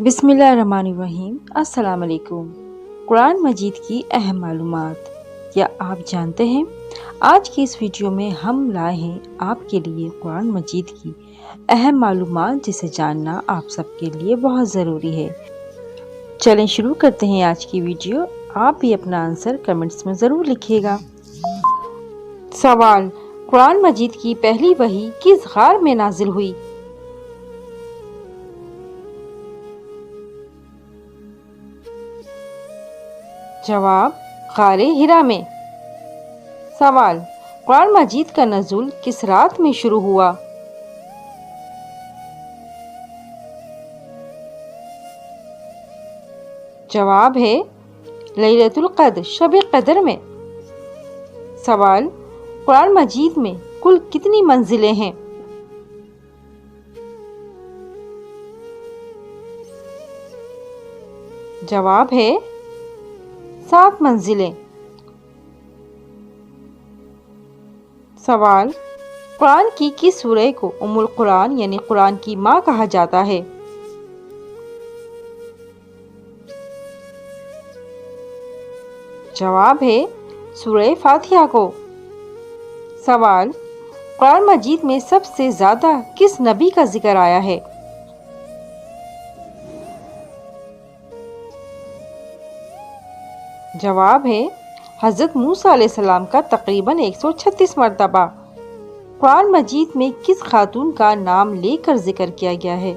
بسم اللہ الرحمن الرحیم۔ السلام علیکم۔ قرآن مجید کی اہم معلومات۔ کیا آپ جانتے ہیں آج کی اس ویڈیو میں ہم لائے ہیں آپ کے لیے قرآن مجید کی اہم معلومات جسے جاننا آپ سب کے لیے بہت ضروری ہے۔ چلیں شروع کرتے ہیں آج کی ویڈیو۔ آپ بھی اپنا آنسر کمنٹس میں ضرور لکھیے گا۔ سوال: قرآن مجید کی پہلی وحی کس غار میں نازل ہوئی؟ جواب: غار حرا میں۔ سوال: قرآن مجید کا نزول کس رات میں شروع ہوا؟ جواب ہے لیلۃ القدر، شب قدر میں۔ سوال: قرآن مجید میں کل کتنی منزلیں ہیں؟ جواب ہے 7 منزلیں۔ سوال: قرآن کی کس سورہ کو ام القرآن یعنی قرآن کی ماں کہا جاتا ہے؟ جواب ہے سورہ فاتحہ کو۔ سوال: قرآن مجید میں سب سے زیادہ کس نبی کا ذکر آیا ہے؟ جواب ہے حضرت موسیٰ علیہ السلام کا تقریباً 136 مرتبہ۔ قرآن مجید میں کس خاتون کا نام لے کر ذکر کیا گیا ہے؟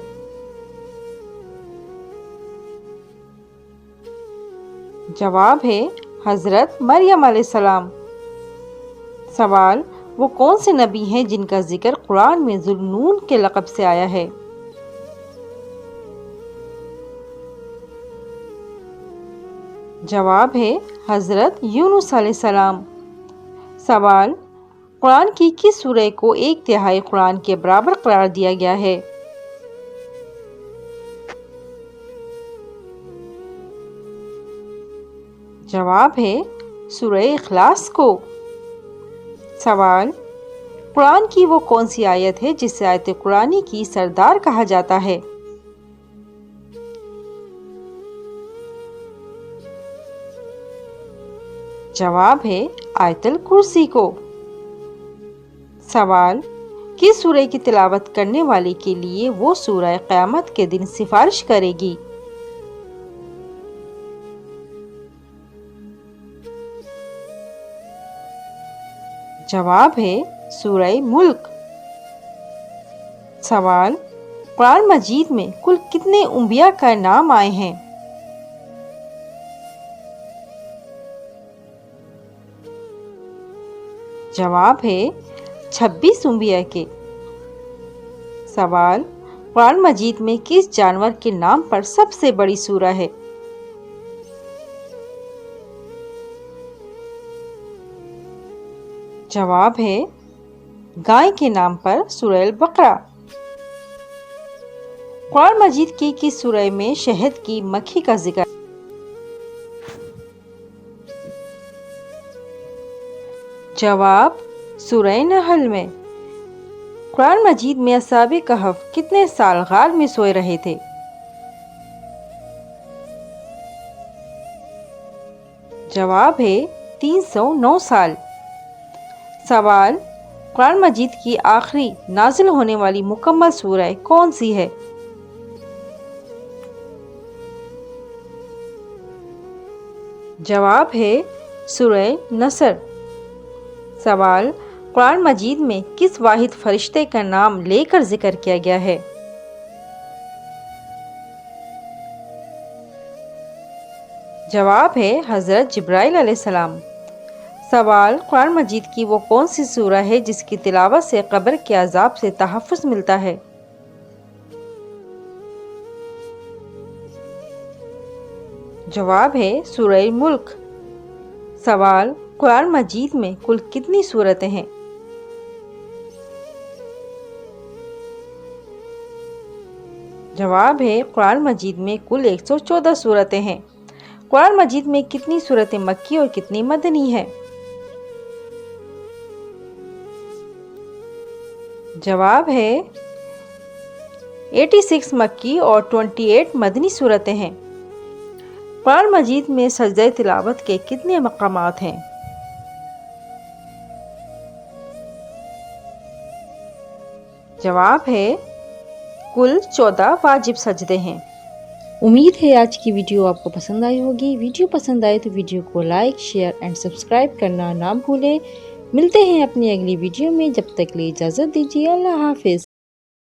جواب ہے حضرت مریم علیہ السلام۔ سوال: وہ کون سے نبی ہیں جن کا ذکر قرآن میں ذو النون کے لقب سے آیا ہے؟ جواب ہے حضرت یونس علیہ السلام۔ سوال: قرآن کی کس سورہ کو 1/3 قرآن کے برابر قرار دیا گیا ہے؟ جواب ہے سورہ اخلاص کو۔ سوال: قرآن کی وہ کون سی آیت ہے جسے آیت قرآنی کی سردار کہا جاتا ہے؟ جواب ہے آیت الکرسی کو۔ سوال: کس سورہ کی تلاوت کرنے والے کے لیے وہ سورہ قیامت کے دن سفارش کرے گی؟ جواب ہے سورہ ملک۔ سوال: قرآن مجید میں کل کتنے انبیاء کا نام آئے ہیں؟ جواب ہے 26 انبیاء کے۔ سوال: قرآن مجید میں کس جانور کے نام پر سب سے بڑی سورہ ہے؟ جواب ہے گائے کے نام پر سورہ البقرہ۔ قرآن مجید کی کس سورہ میں شہد کی مکھی کا ذکر؟ جواب سورہ نحل میں۔ قرآن مجید میں اصحاب کہف کتنے سال غار میں سوئے رہے تھے؟ جواب ہے 309 سال۔ سوال: قرآن مجید کی آخری نازل ہونے والی مکمل سورہ کون سی ہے؟ جواب ہے سورہ نصر۔ سوال: قرآن مجید میں کس واحد فرشتے کا نام لے کر ذکر کیا گیا ہے؟ جواب ہے حضرت جبرائیل علیہ السلام۔ سوال: قرآن مجید کی وہ کون سی سورہ ہے جس کی تلاوت سے قبر کے عذاب سے تحفظ ملتا ہے؟ جواب ہے سورہ ملک۔ سوال: قرآن مجید میں کل کتنی سورتیں ہیں؟ جواب ہے قرآن مجید میں کل 114 سورتیں ہیں۔ قرآن مجید میں کتنی سورتیں مکی اور کتنی مدنی ہیں؟ جواب ہے 86 مکی اور 28 مدنی صورتیں ہیں۔ قرآن مجید میں سجدہ تلاوت کے کتنے مقامات ہیں؟ جواب ہے کل 14 واجب سجدے ہیں۔ امید ہے آج کی ویڈیو آپ کو پسند آئی ہوگی۔ ویڈیو پسند آئے تو ویڈیو کو لائک، شیئر اینڈ سبسکرائب کرنا نہ بھولیں۔ ملتے ہیں اپنی اگلی ویڈیو میں، جب تک کے لیے اجازت دیجیے۔ اللہ حافظ۔